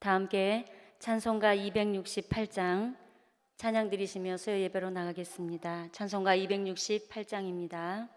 다 함께 찬송가 268장 찬양 드리시며 수요 예배로 나가겠습니다. 찬송가 268장입니다.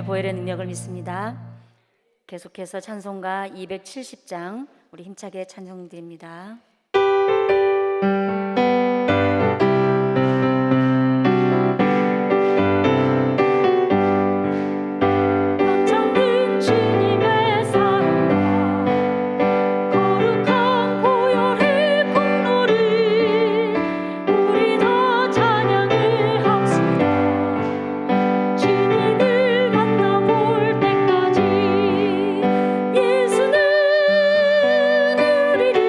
보혈의 능력을 믿습니다. 계속해서 찬송가 270장 우리 힘차게 찬송드립니다. 예수는 우리를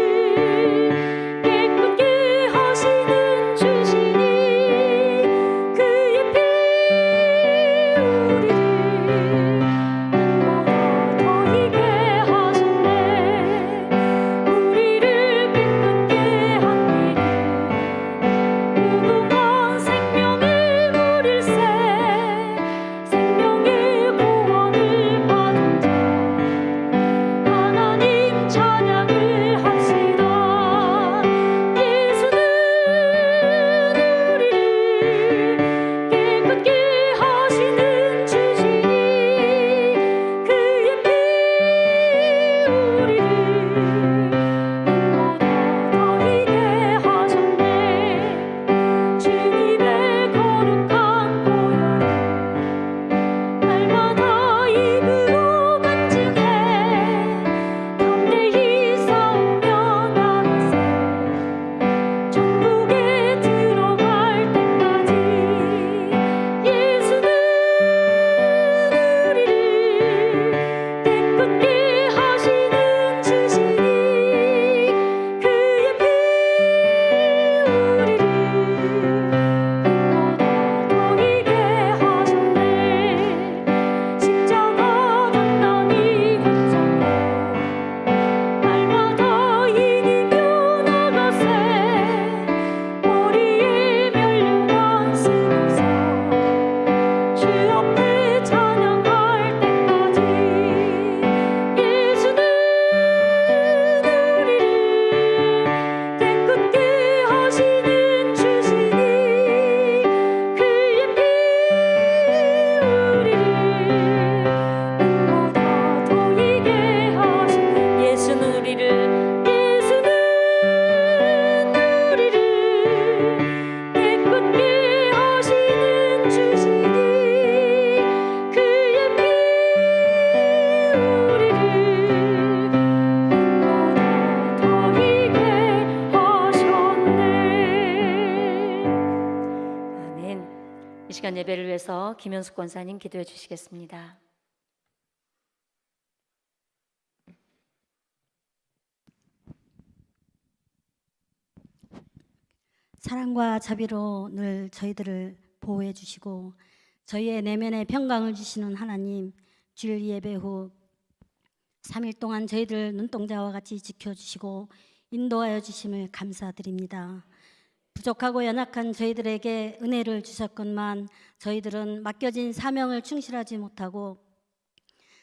이 시간 예배를 위해서 김현숙 권사님 기도해 주시겠습니다. 사랑과 자비로 늘 저희들을 보호해 주시고 저희의 내면에 평강을 주시는 하나님, 주일 예배 후 3일 동안 저희들 눈동자와 같이 지켜주시고 인도하여 주심을 감사드립니다. 부족하고 연약한 저희들에게 은혜를 주셨건만 저희들은 맡겨진 사명을 충실하지 못하고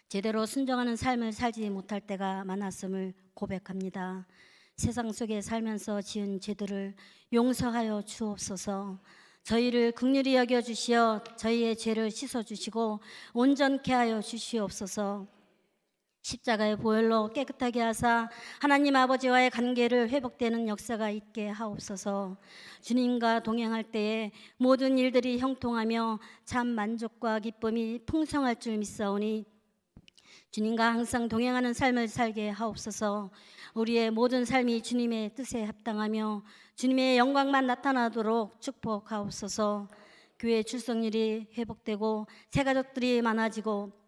제대로 순종하는 삶을 살지 못할 때가 많았음을 고백합니다. 세상 속에 살면서 지은 죄들을 용서하여 주옵소서. 저희를 긍휼히 여겨 주시어 저희의 죄를 씻어 주시고 온전케 하여 주시옵소서. 십자가의 보혈로 깨끗하게 하사 하나님 아버지와의 관계를 회복되는 역사가 있게 하옵소서. 주님과 동행할 때에 모든 일들이 형통하며 참 만족과 기쁨이 풍성할 줄 믿사오니 주님과 항상 동행하는 삶을 살게 하옵소서. 우리의 모든 삶이 주님의 뜻에 합당하며 주님의 영광만 나타나도록 축복하옵소서. 교회 출석률이 회복되고 새가족들이 많아지고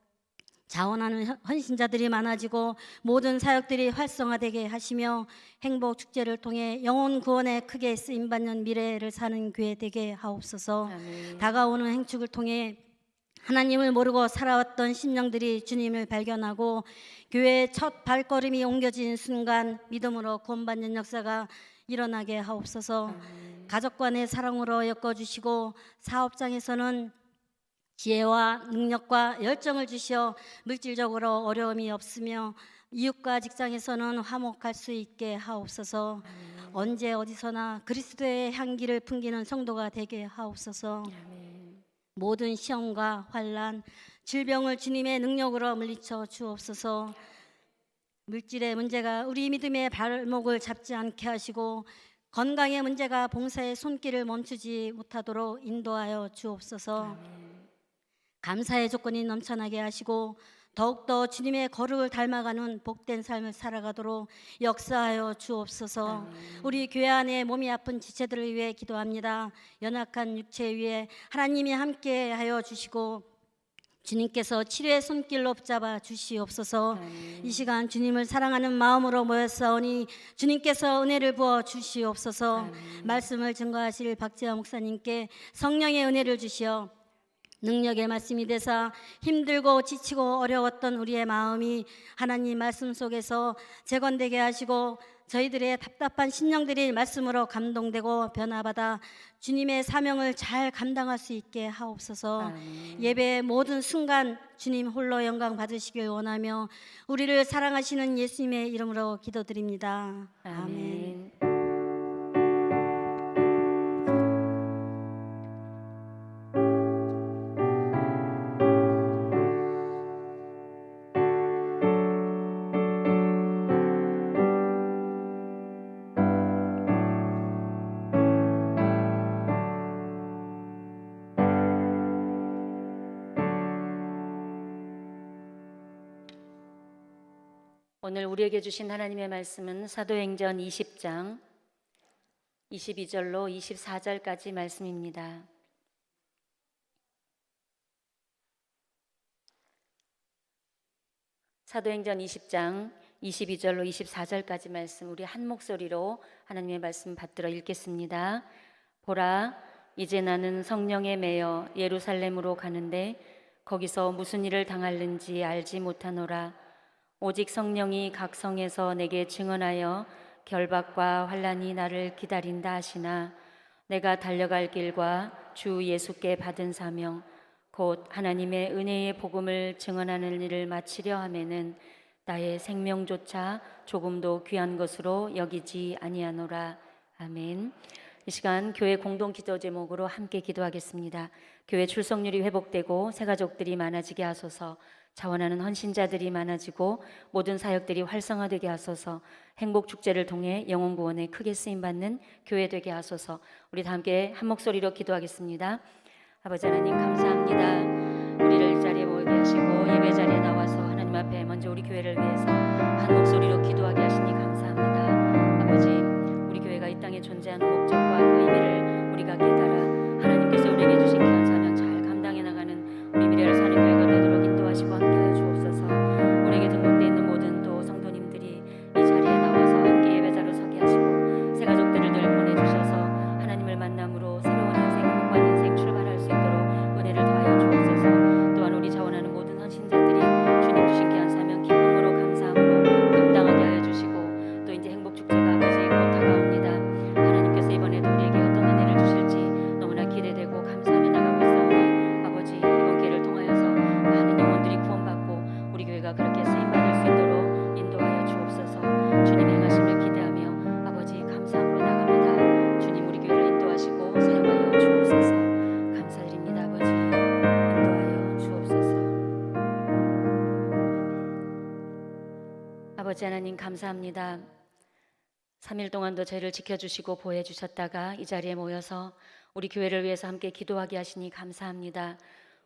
자원하는 헌신자들이 많아지고 모든 사역들이 활성화되게 하시며 행복 축제를 통해 영혼 구원에 크게 쓰임받는 미래를 사는 교회 되게 하옵소서. 아멘. 다가오는 행축을 통해 하나님을 모르고 살아왔던 심령들이 주님을 발견하고 교회의 첫 발걸음이 옮겨진 순간 믿음으로 구원받는 역사가 일어나게 하옵소서. 가족 간의 사랑으로 엮어주시고 사업장에서는 지혜와 능력과 열정을 주시어 물질적으로 어려움이 없으며 이웃과 직장에서는 화목할 수 있게 하옵소서. 언제 어디서나 그리스도의 향기를 풍기는 성도가 되게 하옵소서. 모든 시험과 환난, 질병을 주님의 능력으로 물리쳐 주옵소서. 물질의 문제가 우리 믿음의 발목을 잡지 않게 하시고 건강의 문제가 봉사의 손길을 멈추지 못하도록 인도하여 주옵소서. 감사의 조건이 넘쳐나게 하시고 더욱더 주님의 거룩을 닮아가는 복된 삶을 살아가도록 역사하여 주옵소서. 우리 교회 안에 몸이 아픈 지체들을 위해 기도합니다. 연약한 육체 위에 하나님이 함께하여 주시고 주님께서 치료의 손길로 붙잡아 주시옵소서. 이 시간 주님을 사랑하는 마음으로 모였사오니 주님께서 은혜를 부어 주시옵소서. 말씀을 증거하실 박재화 목사님께 성령의 은혜를 주시어 능력의 말씀이 되사 힘들고 지치고 어려웠던 우리의 마음이 하나님 말씀 속에서 재건되게 하시고 저희들의 답답한 심령들이 말씀으로 감동되고 변화받아 주님의 사명을 잘 감당할 수 있게 하옵소서. 예배의 모든 순간 주님 홀로 영광 받으시길 원하며 우리를 사랑하시는 예수님의 이름으로 기도드립니다. 아멘. 오늘 우리에게 주신 하나님의 말씀은 사도행전 20장 22절로 24절까지 말씀입니다. 사도행전 20장 22절로 24절까지 말씀 우리 한 목소리로 하나님의 말씀 받들어 읽겠습니다. 보라, 이제 나는 성령에 매여 예루살렘으로 가는데 거기서 무슨 일을 당할는지 알지 못하노라. 오직 성령이 각 성에서 내게 증언하여 결박과 환난이 나를 기다린다 하시나 내가 달려갈 길과 주 예수께 받은 사명 곧 하나님의 은혜의 복음을 증언하는 일을 마치려 하면은 나의 생명조차 조금도 귀한 것으로 여기지 아니하노라. 아멘. 이 시간 교회 공동 기도 제목으로 함께 기도하겠습니다. 교회 출석률이 회복되고 새가족들이 많아지게 하소서. 자원하는 헌신자들이 많아지고 모든 사역들이 활성화되게 하소서. 행복 축제를 통해 영혼 구원에 크게 쓰임 받는 교회 되게 하소서. 우리 다 함께 한 목소리로 기도하겠습니다. 아버지 하나님 감사합니다. 우리를 이 자리에 모이게 하시고 예배 자리에 나와서 하나님 앞에 먼저 우리 교회를 위해서 한 목소리로 기도하게 하시니 감사합니다. 아버지, 우리 교회가 이 땅에 존재하는 목적과 그 의미를 우리가 깨달아 하나님께서 우리에게 주신 귀한 사명 아버지 하나님 감사합니다. 3일 동안도 저희를 지켜주시고 보호해주셨다가 이 자리에 모여서 우리 교회를 위해서 함께 기도하게 하시니 감사합니다.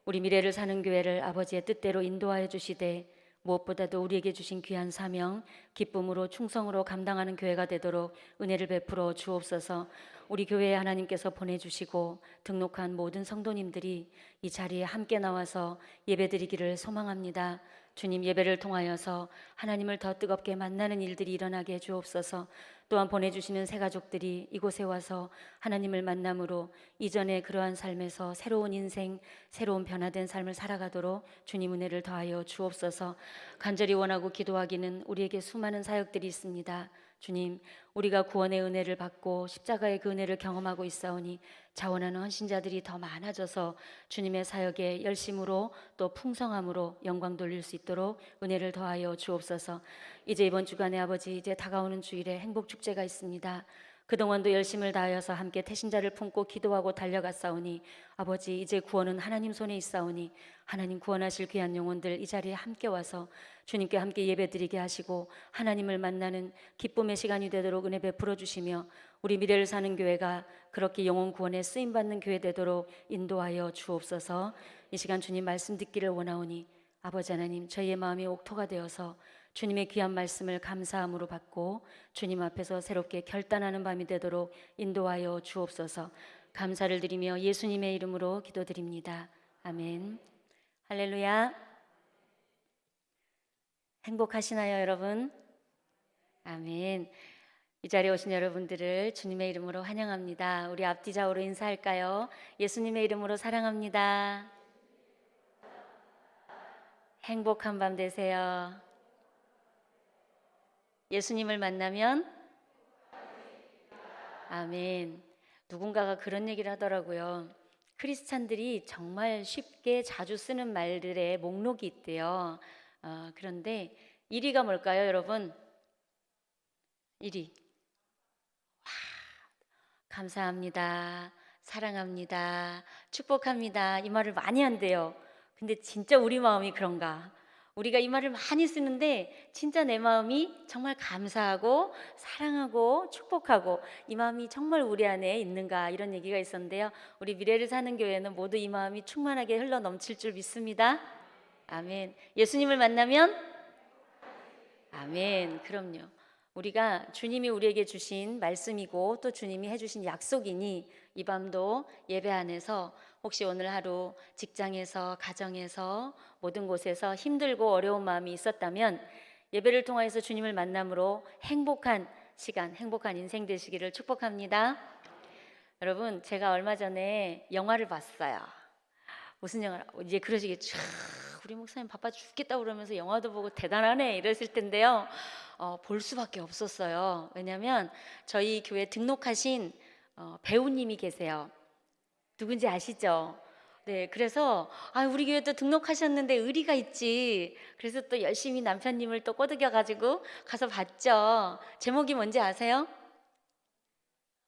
우리 미래를 사는 교회를 아버지의 뜻대로 인도하여 주시되 무엇보다도 우리에게 주신 귀한 사명, 기쁨으로 충성으로 감당하는 교회가 되도록 은혜를 베풀어 주옵소서. 우리 교회에 하나님께서 보내주시고 등록한 모든 성도님들이 이 자리에 함께 나와서 예배드리기를 소망합니다. 주님, 예배를 통하여서 하나님을 더 뜨겁게 만나는 일들이 일어나게 해 주옵소서. 또한 보내주시는 새 가족들이 이곳에 와서 하나님을 만남으로 이전의 그러한 삶에서 새로운 인생, 새로운 변화된 삶을 살아가도록 주님 은혜를 더하여 주옵소서. 간절히 원하고 기도하기는 우리에게 수많은 사역들이 있습니다. 주님, 우리가 구원의 은혜를 받고 십자가의 그 은혜를 경험하고 있사오니 자원하는 헌신자들이 더 많아져서 주님의 사역에 열심으로 또 풍성함으로 영광 돌릴 수 있도록 은혜를 더하여 주옵소서. 이제 이번 주간에 아버지, 이제 다가오는 주일에 행복축제가 있습니다. 그동안도 열심을 다하여서 함께 태신자를 품고 기도하고 달려갔사오니 아버지, 이제 구원은 하나님 손에 있사오니 하나님 구원하실 귀한 영혼들 이 자리에 함께 와서 주님께 함께 예배드리게 하시고 하나님을 만나는 기쁨의 시간이 되도록 은혜 베풀어 주시며 우리 미래를 사는 교회가 그렇게 영혼 구원에 쓰임받는 교회 되도록 인도하여 주옵소서. 이 시간 주님 말씀 듣기를 원하오니 아버지 하나님, 저희의 마음이 옥토가 되어서 주님의 귀한 말씀을 감사함으로 받고 주님 앞에서 새롭게 결단하는 밤이 되도록 인도하여 주옵소서. 감사를 드리며 예수님의 이름으로 기도드립니다. 아멘. 할렐루야. 행복하시나요, 여러분? 아멘. 이 자리에 오신 여러분들을 주님의 이름으로 환영합니다. 우리 앞뒤 좌우로 인사할까요? 예수님의 이름으로 사랑합니다. 행복한 밤 되세요. 예수님을 만나면 아멘. 누군가가 그런 얘기를 하더라고요. 크리스찬들이 정말 쉽게 자주 쓰는 말들의 목록이 있대요. 그런데 1위가 뭘까요, 여러분? 1위. 감사합니다. 사랑합니다. 축복합니다. 이 말을 많이 한대요. 근데 진짜 우리 마음이 그런가? 우리가 이 말을 많이 쓰는데 진짜 내 마음이 정말 감사하고 사랑하고 축복하고 이 마음이 정말 우리 안에 있는가, 이런 얘기가 있었는데요. 우리 미래를 사는 교회는 모두 이 마음이 충만하게 흘러 넘칠 줄 믿습니다. 아멘. 예수님을 만나면 아멘. 그럼요. 우리가 주님이 우리에게 주신 말씀이고 또 주님이 해주신 약속이니 이 밤도 예배 안에서 혹시 오늘 하루 직장에서, 가정에서, 모든 곳에서 힘들고 어려운 마음이 있었다면 예배를 통하여서 주님을 만남으로 행복한 시간, 행복한 인생 되시기를 축복합니다. 여러분, 제가 얼마 전에 영화를 봤어요. 무슨 영화? 이제 그러시겠죠. 우리 목사님 바빠 죽겠다 그러면서 영화도 보고 대단하네 이랬을 텐데요. 볼 수밖에 없었어요. 왜냐하면 저희 교회 등록하신 배우님이 계세요. 누군지 아시죠? 네, 그래서 우리 교회도 등록하셨는데 의리가 있지. 그래서 또 열심히 남편님을 또 꼬드겨가지고 가서 봤죠. 제목이 뭔지 아세요?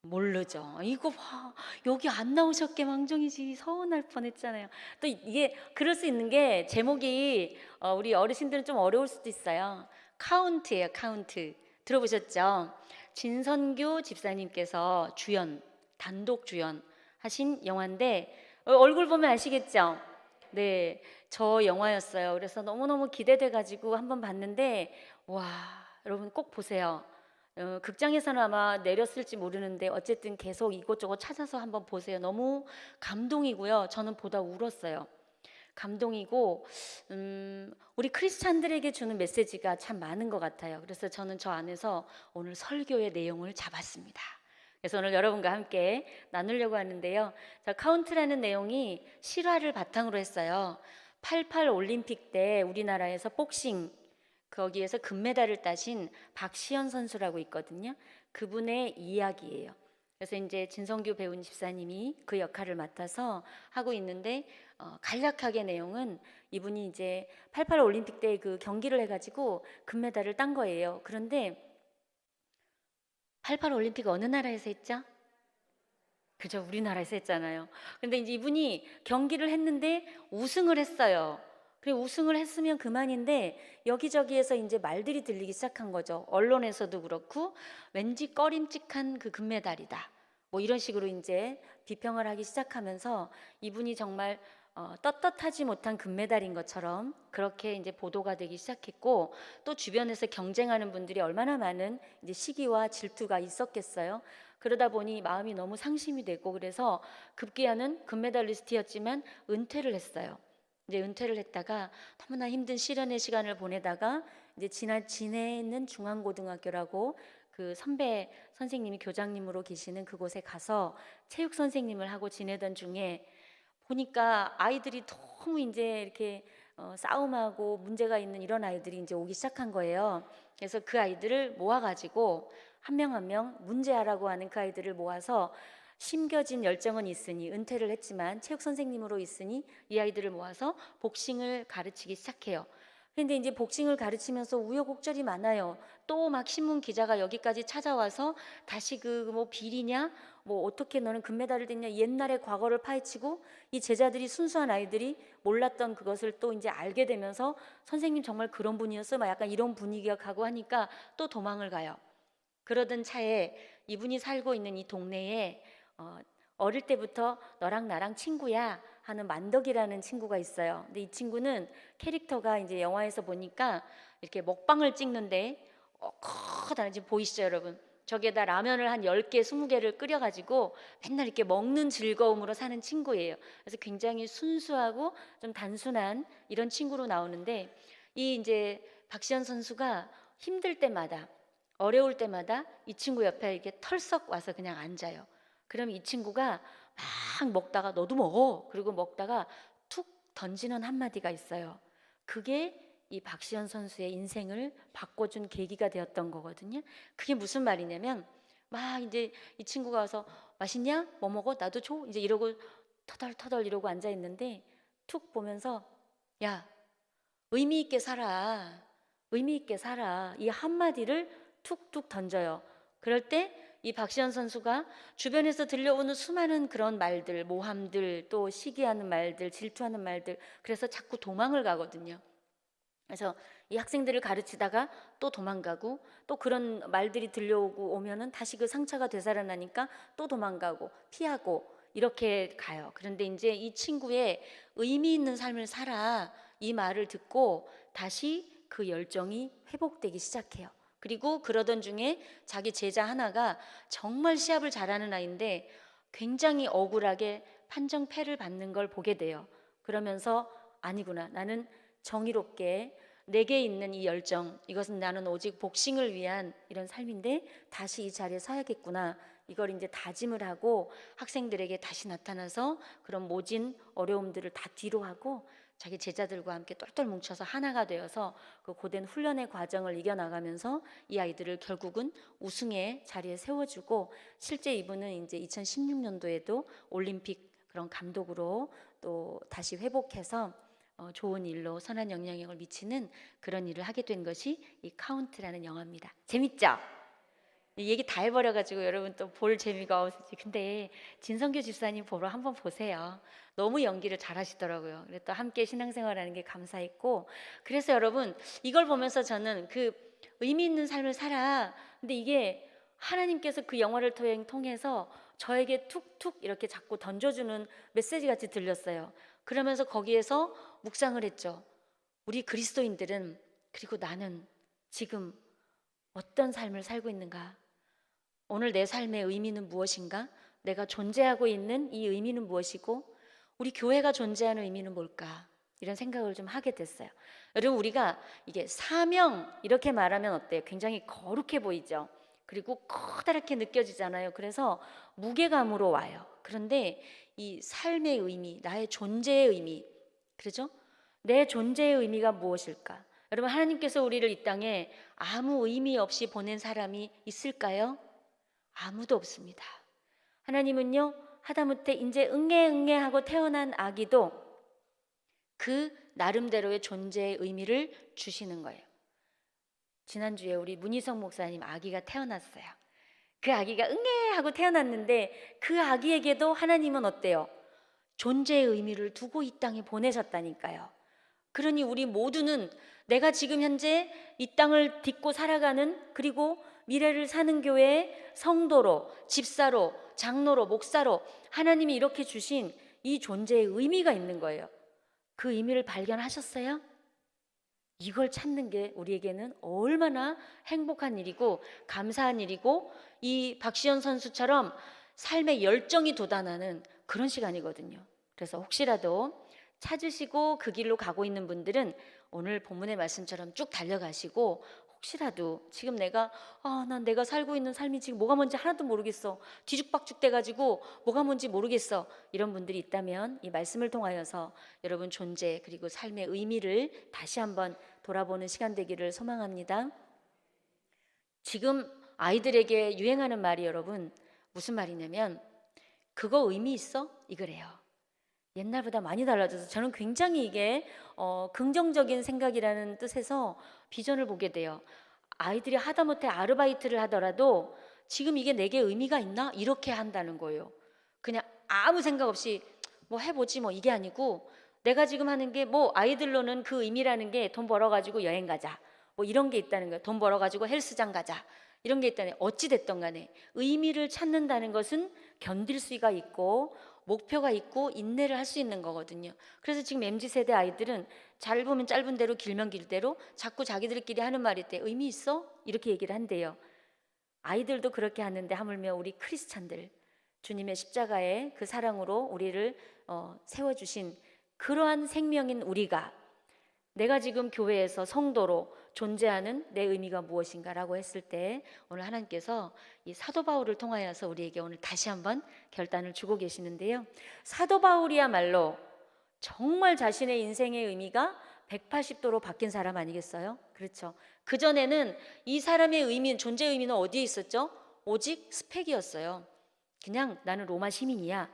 모르죠. 이거 봐, 여기 안 나오셨게 망정이지, 서운할 뻔했잖아요. 또 이게 그럴 수 있는 게 제목이 우리 어르신들은 좀 어려울 수도 있어요. 카운트예요. 카운트. 들어보셨죠? 진선규 집사님께서 단독 주연 하신 영화인데 얼굴 보면 아시겠죠? 네, 저 영화였어요. 그래서 너무너무 기대돼가지고 한번 봤는데 와, 여러분 꼭 보세요. 극장에서는 아마 내렸을지 모르는데 어쨌든 계속 이곳저곳 찾아서 한번 보세요. 너무 감동이고요. 저는 보다 울었어요. 감동이고 우리 크리스찬들에게 주는 메시지가 참 많은 것 같아요. 그래서 저는 저 안에서 오늘 설교의 내용을 잡았습니다. 그래서 오늘 여러분과 함께 나누려고 하는데요. 자, 카운트라는 내용이 실화를 바탕으로 했어요. 88 올림픽 때 우리나라에서 복싱 거기에서 금메달을 따신 박시연 선수라고 있거든요. 그분의 이야기예요. 그래서 이제 진성규 배우님 집사님이 그 역할을 맡아서 하고 있는데 간략하게 내용은 이분이 이제 88 올림픽 때 그 경기를 해가지고 금메달을 딴 거예요. 그런데 88 올림픽 어느 나라에서 했죠? 그죠, 우리나라에서 했잖아요. 근데 이제 이분이 경기를 했는데 우승을 했어요. 그리고 우승을 했으면 그만인데 여기저기에서 이제 말들이 들리기 시작한 거죠. 언론에서도 그렇고 왠지 꺼림칙한 그 금메달이다. 뭐 이런 식으로 이제 비평을 하기 시작하면서 이분이 정말 떳떳하지 못한 금메달인 것처럼 그렇게 이제 보도가 되기 시작했고, 또 주변에서 경쟁하는 분들이 얼마나 많은 이제 시기와 질투가 있었겠어요. 그러다 보니 마음이 너무 상심이 되고, 그래서 급기야는 금메달리스트였지만 은퇴를 했어요. 이제 은퇴를 했다가 너무나 힘든 시련의 시간을 보내다가 이제 지내는 중앙고등학교라고 그 선배 선생님이 교장님으로 계시는 그곳에 가서 체육 선생님을 하고 지내던 중에 보니까 아이들이 너무 이제 이렇게 싸움하고 문제가 있는 이런 아이들이 이제 오기 시작한 거예요. 그래서 그 아이들을 모아가지고 한 명 한 명 문제아라고 하는 그 아이들을 모아서 심겨진 열정은 있으니 은퇴를 했지만 체육 선생님으로 있으니 이 아이들을 모아서 복싱을 가르치기 시작해요. 근데 이제 복싱을 가르치면서 우여곡절이 많아요. 또 막 신문 기자가 여기까지 찾아와서 다시 그 뭐 비리냐, 뭐 어떻게 너는 금메달을 땄냐, 옛날의 과거를 파헤치고, 이 제자들이 순수한 아이들이 몰랐던 그것을 또 이제 알게 되면서 선생님 정말 그런 분이었어, 막 약간 이런 분위기가 가고 하니까 또 도망을 가요. 그러던 차에 이분이 살고 있는 이 동네에 어릴 때부터 너랑 나랑 친구야 하는 만덕이라는 친구가 있어요. 근데 이 친구는 캐릭터가 이제 영화에서 보니까 이렇게 먹방을 찍는데 커다란, 지금 보이시죠 여러분? 저기에다 라면을 한 10개, 20개를 끓여가지고 맨날 이렇게 먹는 즐거움으로 사는 친구예요. 그래서 굉장히 순수하고 좀 단순한 이런 친구로 나오는데, 이 이제 박시현 선수가 힘들 때마다, 어려울 때마다 이 친구 옆에 이렇게 털썩 와서 그냥 앉아요. 그럼 이 친구가 막 먹다가 너도 먹어. 그리고 먹다가 툭 던지는 한마디가 있어요. 그게 이 박시현 선수의 인생을 바꿔준 계기가 되었던 거거든요. 그게 무슨 말이냐면, 막 이제 이 친구가 와서 맛있냐? 뭐 먹어? 나도 줘? 이제 이러고 터덜터덜 이러고 앉아 있는데 툭 보면서, 야, 의미 있게 살아. 의미 있게 살아. 이 한마디를 툭툭 던져요. 그럴 때 이 박시현 선수가 주변에서 들려오는 수많은 그런 말들, 모함들, 또 시기하는 말들, 질투하는 말들, 그래서 자꾸 도망을 가거든요. 그래서 이 학생들을 가르치다가 또 도망가고, 또 그런 말들이 들려오고 오면은 다시 그 상처가 되살아나니까 또 도망가고 피하고 이렇게 가요. 그런데 이제 이 친구의 의미 있는 삶을 살아, 이 말을 듣고 다시 그 열정이 회복되기 시작해요. 그리고 그러던 중에 자기 제자 하나가 정말 시합을 잘하는 아이인데 굉장히 억울하게 판정패를 받는 걸 보게 돼요. 그러면서 아니구나, 나는 정의롭게 내게 있는 이 열정, 이것은 나는 오직 복싱을 위한 이런 삶인데 다시 이 자리에 서야겠구나, 이걸 이제 다짐을 하고 학생들에게 다시 나타나서 그런 모진 어려움들을 다 뒤로 하고 자기 제자들과 함께 똘똘 뭉쳐서 하나가 되어서 그 고된 훈련의 과정을 이겨나가면서 이 아이들을 결국은 우승의 자리에 세워주고, 실제 이분은 이제 2016년도에도 올림픽 그런 감독으로 또 다시 회복해서 좋은 일로 선한 영향력을 미치는 그런 일을 하게 된 것이 이 카운트라는 영화입니다. 재밌죠? 이 얘기 다 해버려가지고 여러분 또 볼 재미가 없을지. 근데 진성규 집사님 보러 한번 보세요. 너무 연기를 잘하시더라고요. 그래서 또 함께 신앙생활하는 게 감사했고, 그래서 여러분 이걸 보면서 저는 그 의미 있는 삶을 살아, 근데 이게 하나님께서 그 영화를 통해서 저에게 툭툭 이렇게 자꾸 던져주는 메시지 같이 들렸어요. 그러면서 거기에서 묵상을 했죠. 우리 그리스도인들은, 그리고 나는 지금 어떤 삶을 살고 있는가? 오늘 내 삶의 의미는 무엇인가? 내가 존재하고 있는 이 의미는 무엇이고, 우리 교회가 존재하는 의미는 뭘까? 이런 생각을 좀 하게 됐어요. 여러분, 우리가 이게 사명 이렇게 말하면 어때요? 굉장히 거룩해 보이죠? 그리고 커다랗게 느껴지잖아요. 그래서 무게감으로 와요. 그런데 이 삶의 의미, 나의 존재의 의미, 그렇죠? 내 존재의 의미가 무엇일까? 여러분, 하나님께서 우리를 이 땅에 아무 의미 없이 보낸 사람이 있을까요? 아무도 없습니다. 하나님은요, 하다못해 이제 응애 하고 태어난 아기도 그 나름대로의 존재의 의미를 주시는 거예요. 지난주에 우리 문희성 목사님 아기가 태어났어요. 그 아기가 응애 하고 태어났는데 그 아기에게도 하나님은 어때요? 존재의 의미를 두고 이 땅에 보내셨다니까요. 그러니 우리 모두는 내가 지금 현재 이 땅을 딛고 살아가는, 그리고 미래를 사는 교회의 성도로, 집사로, 장로로, 목사로 하나님이 이렇게 주신 이 존재의 의미가 있는 거예요. 그 의미를 발견하셨어요? 이걸 찾는 게 우리에게는 얼마나 행복한 일이고 감사한 일이고, 이 박시연 선수처럼 삶의 열정이 돋아나는 그런 시간이거든요. 그래서 혹시라도 찾으시고 그 길로 가고 있는 분들은 오늘 본문의 말씀처럼 쭉 달려가시고, 혹시라도 지금 난 내가 살고 있는 삶이 지금 뭐가 뭔지 하나도 모르겠어, 뒤죽박죽 돼가지고 뭐가 뭔지 모르겠어, 이런 분들이 있다면 이 말씀을 통하여서 여러분 존재 그리고 삶의 의미를 다시 한번 돌아보는 시간 되기를 소망합니다. 지금 아이들에게 유행하는 말이 여러분 무슨 말이냐면, 그거 의미 있어? 이거래요. 옛날보다 많이 달라져서 저는 굉장히 이게 긍정적인 생각이라는 뜻에서 비전을 보게 돼요. 아이들이 하다못해 아르바이트를 하더라도 지금 이게 내게 의미가 있나? 이렇게 한다는 거예요. 그냥 아무 생각 없이 뭐 해보지 뭐, 이게 아니고 내가 지금 하는 게 뭐, 아이들로는 그 의미라는 게 돈 벌어가지고 여행 가자, 뭐 이런 게 있다는 거예요. 돈 벌어가지고 헬스장 가자, 이런 게 있다네. 어찌 됐든 간에 의미를 찾는다는 것은 견딜 수가 있고 목표가 있고 인내를 할 수 있는 거거든요. 그래서 지금 MZ세대 아이들은 짧으면 짧은 대로 길면 길대로 자꾸 자기들끼리 하는 말이 있대. 의미 있어? 이렇게 얘기를 한대요. 아이들도 그렇게 하는데 하물며 우리 크리스찬들, 주님의 십자가의 그 사랑으로 우리를 세워주신 그러한 생명인 우리가, 내가 지금 교회에서 성도로 존재하는 내 의미가 무엇인가라고 했을 때 오늘 하나님께서 이 사도 바울을 통하여서 우리에게 오늘 다시 한번 결단을 주고 계시는데요. 사도 바울이야말로 정말 자신의 인생의 의미가 180도로 바뀐 사람 아니겠어요? 그렇죠. 그전에는 이 사람의 의미, 존재 의미는 어디에 있었죠? 오직 스펙이었어요. 그냥 나는 로마 시민이야.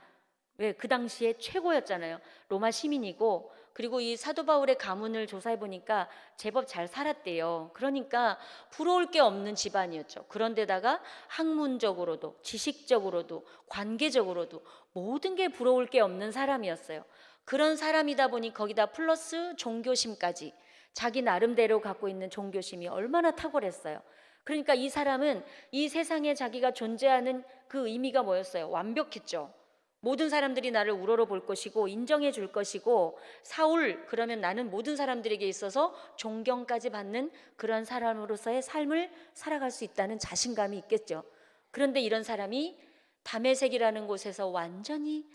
왜? 그 당시에 최고였잖아요. 로마 시민이고, 그리고 이 사도 바울의 가문을 조사해 보니까 제법 잘 살았대요. 그러니까 부러울 게 없는 집안이었죠. 그런데다가 학문적으로도 지식적으로도 관계적으로도 모든 게 부러울 게 없는 사람이었어요. 그런 사람이다 보니 거기다 플러스 종교심까지, 자기 나름대로 갖고 있는 종교심이 얼마나 탁월했어요. 그러니까 이 사람은 이 세상에 자기가 존재하는 그 의미가 뭐였어요? 완벽했죠. 모든 사람들이 나를 우러러 볼 것이고 인정해 줄 것이고, 사울 그러면 나는 모든 사람들에게 있어서 존경까지 받는 그런 사람으로서의 삶을 살아갈 수 있다는 자신감이 있겠죠. 그런데 이런 사람이 다메섹이라는 곳에서 완전히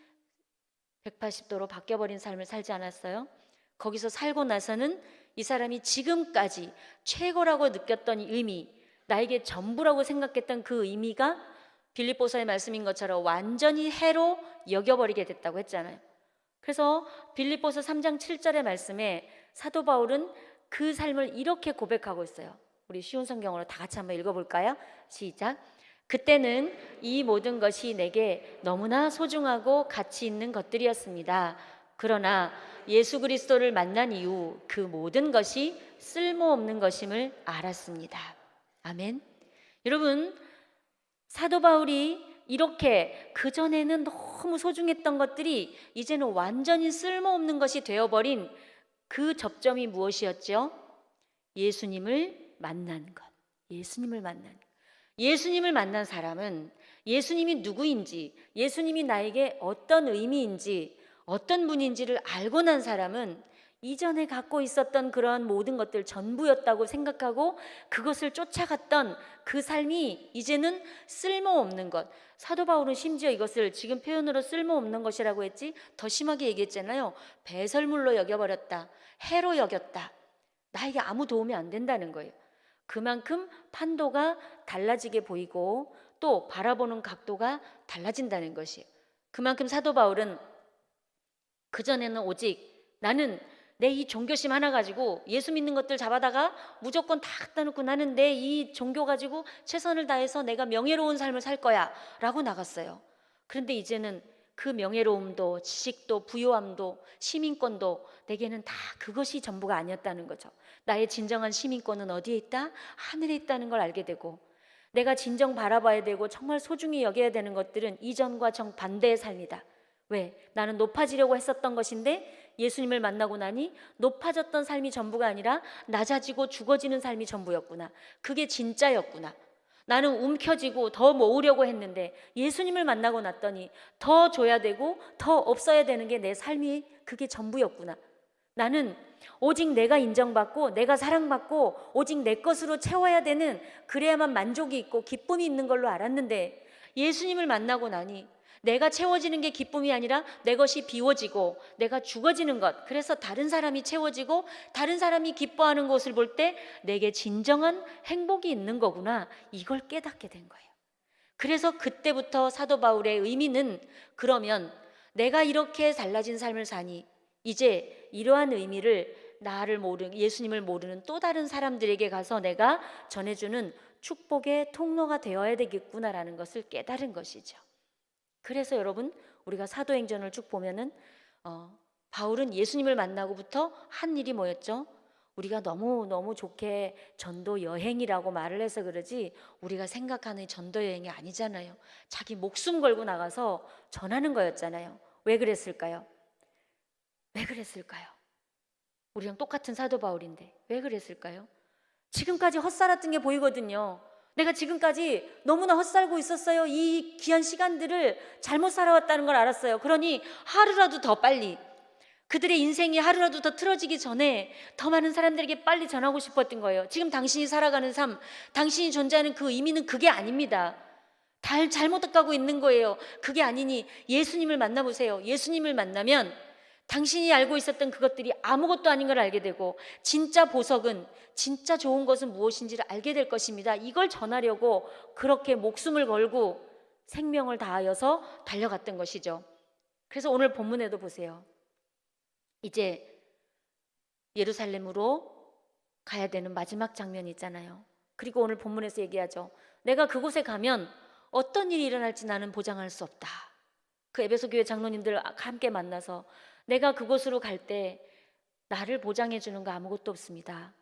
180도로 바뀌어버린 삶을 살지 않았어요? 거기서 살고 나서는 이 사람이 지금까지 최고라고 느꼈던 의미, 나에게 전부라고 생각했던 그 의미가 빌립보서의 말씀인 것처럼 완전히 해로 여겨버리게 됐다고 했잖아요. 그래서 빌립보서 3장 7절의 말씀에 사도 바울은 그 삶을 이렇게 고백하고 있어요. 우리 쉬운 성경으로 다 같이 한번 읽어볼까요? 시작. 그때는 이 모든 것이 내게 너무나 소중하고 가치 있는 것들이었습니다. 그러나 예수 그리스도를 만난 이후 그 모든 것이 쓸모없는 것임을 알았습니다. 아멘. 여러분, 사도 바울이 이렇게 그전에는 너무 소중했던 것들이 이제는 완전히 쓸모없는 것이 되어버린 그 접점이 무엇이었죠? 예수님을 만난 것. 예수님을 만난 사람은 예수님이 누구인지, 예수님이 나에게 어떤 의미인지, 어떤 분인지를 알고 난 사람은 이전에 갖고 있었던 그런 모든 것들 전부였다고 생각하고 그것을 쫓아갔던 그 삶이 이제는 쓸모없는 것. 사도 바울은 심지어 이것을 지금 표현으로 쓸모없는 것이라고 했지, 더 심하게 얘기했잖아요. 배설물로 여겨버렸다, 해로 여겼다, 나에게 아무 도움이 안 된다는 거예요. 그만큼 판도가 달라지게 보이고 또 바라보는 각도가 달라진다는 것이에요. 그만큼 사도 바울은 그전에는 오직 나는 내 이 종교심 하나 가지고 예수 믿는 것들 잡아다가 무조건 다 갖다 놓고 나는 내 이 종교 가지고 최선을 다해서 내가 명예로운 삶을 살 거야 라고 나갔어요. 그런데 이제는 그 명예로움도 지식도 부요함도 시민권도 내게는 다 그것이 전부가 아니었다는 거죠. 나의 진정한 시민권은 어디에 있다? 하늘에 있다는 걸 알게 되고, 내가 진정 바라봐야 되고 정말 소중히 여겨야 되는 것들은 이전과 정반대의 삶이다. 왜? 나는 높아지려고 했었던 것인데 예수님을 만나고 나니 높아졌던 삶이 전부가 아니라 낮아지고 죽어지는 삶이 전부였구나. 그게 진짜였구나. 나는 움켜쥐고 더 모으려고 했는데 예수님을 만나고 났더니 더 줘야 되고 더 없어야 되는 게 내 삶이 그게 전부였구나. 나는 오직 내가 인정받고 내가 사랑받고 오직 내 것으로 채워야 되는, 그래야만 만족이 있고 기쁨이 있는 걸로 알았는데 예수님을 만나고 나니 내가 채워지는 게 기쁨이 아니라 내 것이 비워지고 내가 죽어지는 것, 그래서 다른 사람이 채워지고 다른 사람이 기뻐하는 것을 볼 때 내게 진정한 행복이 있는 거구나, 이걸 깨닫게 된 거예요. 그래서 그때부터 사도 바울의 의미는, 그러면 내가 이렇게 달라진 삶을 사니 이제 이러한 의미를 나를 모르는, 예수님을 모르는 또 다른 사람들에게 가서 내가 전해주는 축복의 통로가 되어야 되겠구나라는 것을 깨달은 것이죠. 그래서 여러분, 우리가 사도행전을 쭉 보면은 바울은 예수님을 만나고부터 한 일이 뭐였죠? 우리가 너무 좋게 전도 여행이라고 말을 해서 그러지 우리가 생각하는 전도 여행이 아니잖아요. 자기 목숨 걸고 나가서 전하는 거였잖아요. 왜 그랬을까요? 왜 그랬을까요? 우리랑 똑같은 사도 바울인데 왜 그랬을까요? 지금까지 헛살았던 게 보이거든요. 내가 지금까지 너무나 헛살고 있었어요. 이 귀한 시간들을 잘못 살아왔다는 걸 알았어요. 그러니 하루라도 더 빨리, 그들의 인생이 하루라도 더 틀어지기 전에 더 많은 사람들에게 빨리 전하고 싶었던 거예요. 지금 당신이 살아가는 삶, 당신이 존재하는 그 의미는 그게 아닙니다. 잘못 가고 있는 거예요. 그게 아니니 예수님을 만나보세요. 예수님을 만나면 당신이 알고 있었던 그것들이 아무것도 아닌 걸 알게 되고, 진짜 보석은, 진짜 좋은 것은 무엇인지를 알게 될 것입니다. 이걸 전하려고 그렇게 목숨을 걸고 생명을 다하여서 달려갔던 것이죠. 그래서 오늘 본문에도 보세요. 이제 예루살렘으로 가야 되는 마지막 장면이 있잖아요. 그리고 오늘 본문에서 얘기하죠. 내가 그곳에 가면 어떤 일이 일어날지 나는 보장할 수 없다. 그 에베소 교회 장로님들 함께 만나서 내가 그곳으로 갈 때 나를 보장해 주는 거 아무것도 없습니다.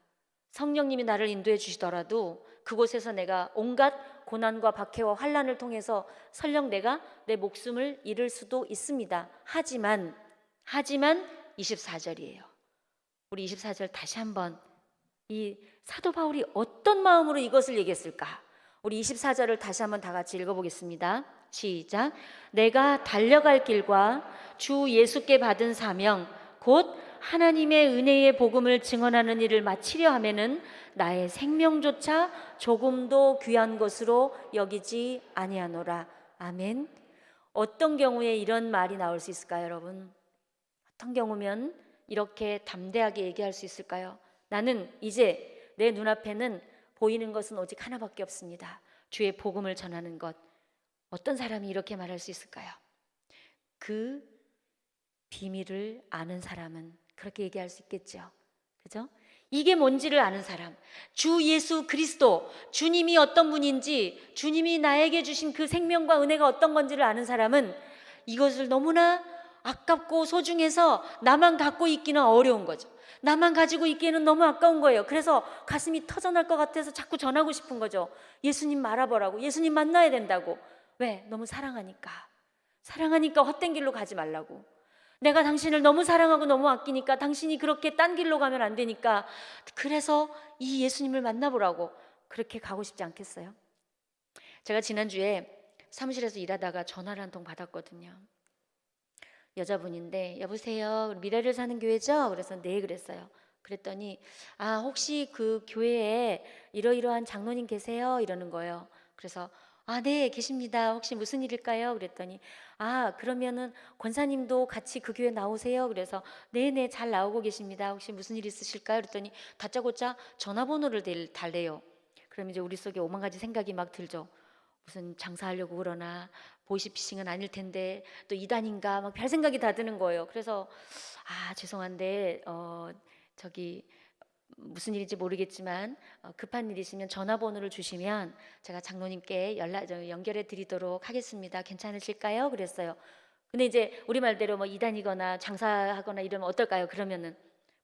성령님이 나를 인도해 주시더라도 그곳에서 내가 온갖 고난과 박해와 환난을 통해서 설령 내가 내 목숨을 잃을 수도 있습니다. 하지만 24절이에요. 우리 24절 다시 한번, 이 사도 바울이 어떤 마음으로 이것을 얘기했을까? 우리 24절을 다시 한번 다 같이 읽어보겠습니다. 시작. 내가 달려갈 길과 주 예수께 받은 사명 곧 하나님의 은혜의 복음을 증언하는 일을 마치려 하면은 나의 생명조차 조금도 귀한 것으로 여기지 아니하노라. 아멘. 어떤 경우에 이런 말이 나올 수 있을까요, 여러분? 어떤 경우면 이렇게 담대하게 얘기할 수 있을까요? 나는 이제 내 눈앞에는 보이는 것은 오직 하나밖에 없습니다. 주의 복음을 전하는 것. 어떤 사람이 이렇게 말할 수 있을까요? 그 비밀을 아는 사람은 그렇게 얘기할 수 있겠죠. 그죠? 이게 뭔지를 아는 사람, 주 예수 그리스도, 주님이 어떤 분인지, 주님이 나에게 주신 그 생명과 은혜가 어떤 건지를 아는 사람은 이것을 너무나 아깝고 소중해서 나만 갖고 있기는 어려운 거죠. 나만 가지고 있기에는 너무 아까운 거예요. 그래서 가슴이 터져날 것 같아서 자꾸 전하고 싶은 거죠. 예수님 알아보라고, 예수님 만나야 된다고. 왜? 너무 사랑하니까. 사랑하니까 헛된 길로 가지 말라고. 내가 당신을 너무 사랑하고 너무 아끼니까 당신이 그렇게 딴 길로 가면 안 되니까, 그래서 이 예수님을 만나보라고. 그렇게 가고 싶지 않겠어요? 제가 지난주에 사무실에서 일하다가 전화를 한 통 받았거든요. 여자분인데, 여보세요, 미래를 사는 교회죠? 그래서 네, 그랬어요. 그랬더니 혹시 그 교회에 이러이러한 장로님 계세요? 이러는 거예요. 그래서 네, 계십니다. 혹시 무슨 일일까요? 그랬더니 그러면은 권사님도 같이 그 교회 나오세요? 그래서 네네, 잘 나오고 계십니다. 혹시 무슨 일 있으실까요? 그랬더니 다짜고짜 전화번호를 달래요. 그럼 이제 우리 속에 오만 가지 생각이 막 들죠. 무슨 장사하려고 그러나, 보이스피싱은 아닐 텐데 또 이단인가, 막 별 생각이 다 드는 거예요. 그래서 죄송한데 저기 무슨 일인지 모르겠지만 급한 일이시면 전화번호를 주시면 제가 장로님께 연결해 드리도록 하겠습니다. 괜찮으실까요? 그랬어요. 근데 이제 우리 말대로 뭐 이단이거나 장사하거나 이러면 어떨까요? 그러면은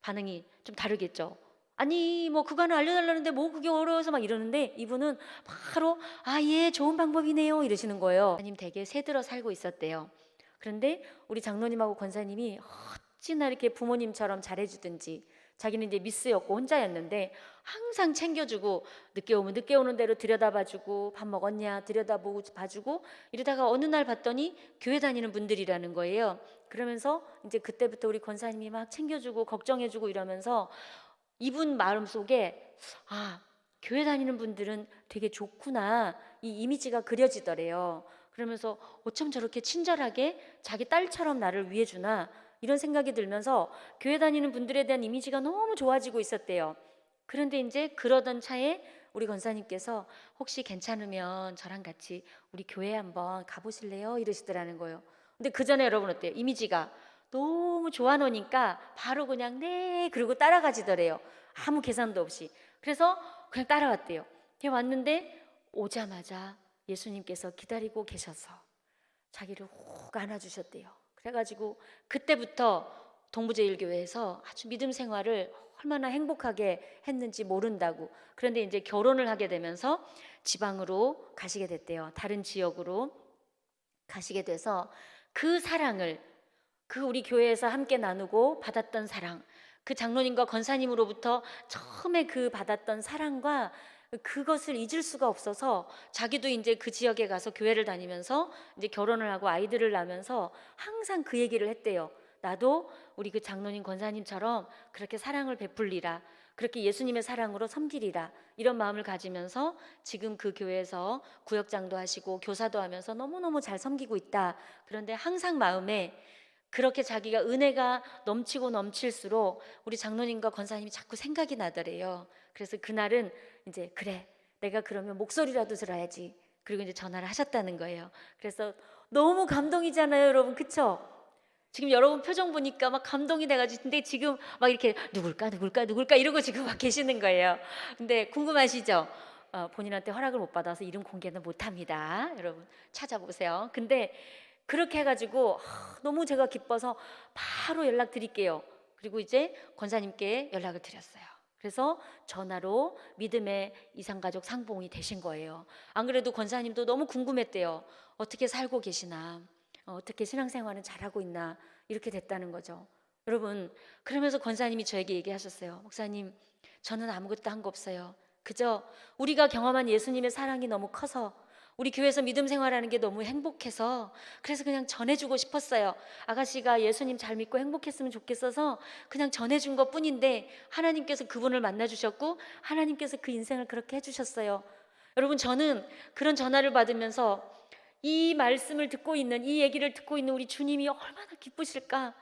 반응이 좀 다르겠죠. 아니 뭐 그거는 알려달라는데 뭐 그게 어려워서 막 이러는데, 이분은 바로 예, 좋은 방법이네요 이러시는 거예요. 장님 댁에 새들어 살고 있었대요. 그런데 우리 장로님하고 권사님이 어찌나 이렇게 부모님처럼 잘해주든지, 자기는 이제 미스였고 혼자였는데 항상 챙겨주고, 늦게 오면 늦게 오는 대로 들여다봐주고, 밥 먹었냐 들여다보고 봐주고, 이러다가 어느 날 봤더니 교회 다니는 분들이라는 거예요. 그러면서 이제 그때부터 우리 권사님이 막 챙겨주고 걱정해주고 이러면서 이분 마음속에 교회 다니는 분들은 되게 좋구나, 이 이미지가 그려지더래요. 그러면서 어쩜 저렇게 친절하게 자기 딸처럼 나를 위해주나, 이런 생각이 들면서 교회 다니는 분들에 대한 이미지가 너무 좋아지고 있었대요. 그런데 이제 그러던 차에 우리 권사님께서 혹시 괜찮으면 저랑 같이 우리 교회 한번 가보실래요? 이러시더라는 거예요. 근데 그 전에 여러분 어때요? 이미지가 너무 좋아 놓으니까 바로 그냥 네 그러고 따라가지더래요. 아무 계산도 없이. 그래서 그냥 따라왔대요. 왔는데 오자마자 예수님께서 기다리고 계셔서 자기를 훅 안아주셨대요. 그래가지고 그때부터 동부제일교회에서 아주 믿음 생활을 얼마나 행복하게 했는지 모른다고. 그런데 이제 결혼을 하게 되면서 지방으로 가시게 됐대요. 다른 지역으로 가시게 돼서 그 사랑을, 그 우리 교회에서 함께 나누고 받았던 사랑, 그 장로님과 권사님으로부터 처음에 그 받았던 사랑과 그것을 잊을 수가 없어서 자기도 이제 그 지역에 가서 교회를 다니면서 이제 결혼을 하고 아이들을 낳으면서 항상 그 얘기를 했대요. 나도 우리 그 장로님 권사님처럼 그렇게 사랑을 베풀리라, 그렇게 예수님의 사랑으로 섬기리라, 이런 마음을 가지면서 지금 그 교회에서 구역장도 하시고 교사도 하면서 너무너무 잘 섬기고 있다. 그런데 항상 마음에 그렇게 자기가 은혜가 넘치고 넘칠수록 우리 장로님과 권사님이 자꾸 생각이 나더래요. 그래서 그날은 이제 그래, 내가 그러면 목소리라도 들어야지. 그리고 이제 전화를 하셨다는 거예요. 그래서 너무 감동이잖아요, 여러분. 그쵸? 지금 여러분 표정 보니까 막 감동이 돼가지고, 근데 지금 막 이렇게 누굴까 이러고 지금 막 계시는 거예요. 근데 궁금하시죠? 본인한테 허락을 못 받아서 이름 공개는 못합니다. 여러분 찾아보세요. 근데 그렇게 해가지고 너무 제가 기뻐서 바로 연락 드릴게요. 그리고 이제 권사님께 연락을 드렸어요. 그래서 전화로 믿음의 이산가족 상봉이 되신 거예요. 안 그래도 권사님도 너무 궁금했대요. 어떻게 살고 계시나, 어떻게 신앙생활은 잘하고 있나, 이렇게 됐다는 거죠. 여러분, 그러면서 권사님이 저에게 얘기하셨어요. 목사님, 저는 아무것도 한 거 없어요. 그저 우리가 경험한 예수님의 사랑이 너무 커서, 우리 교회에서 믿음 생활하는 게 너무 행복해서 그래서 그냥 전해주고 싶었어요. 아가씨가 예수님 잘 믿고 행복했으면 좋겠어서 그냥 전해준 것 뿐인데 하나님께서 그분을 만나주셨고 하나님께서 그 인생을 그렇게 해주셨어요. 여러분, 저는 그런 전화를 받으면서 이 말씀을 듣고 있는, 이 얘기를 듣고 있는 우리 주님이 얼마나 기쁘실까.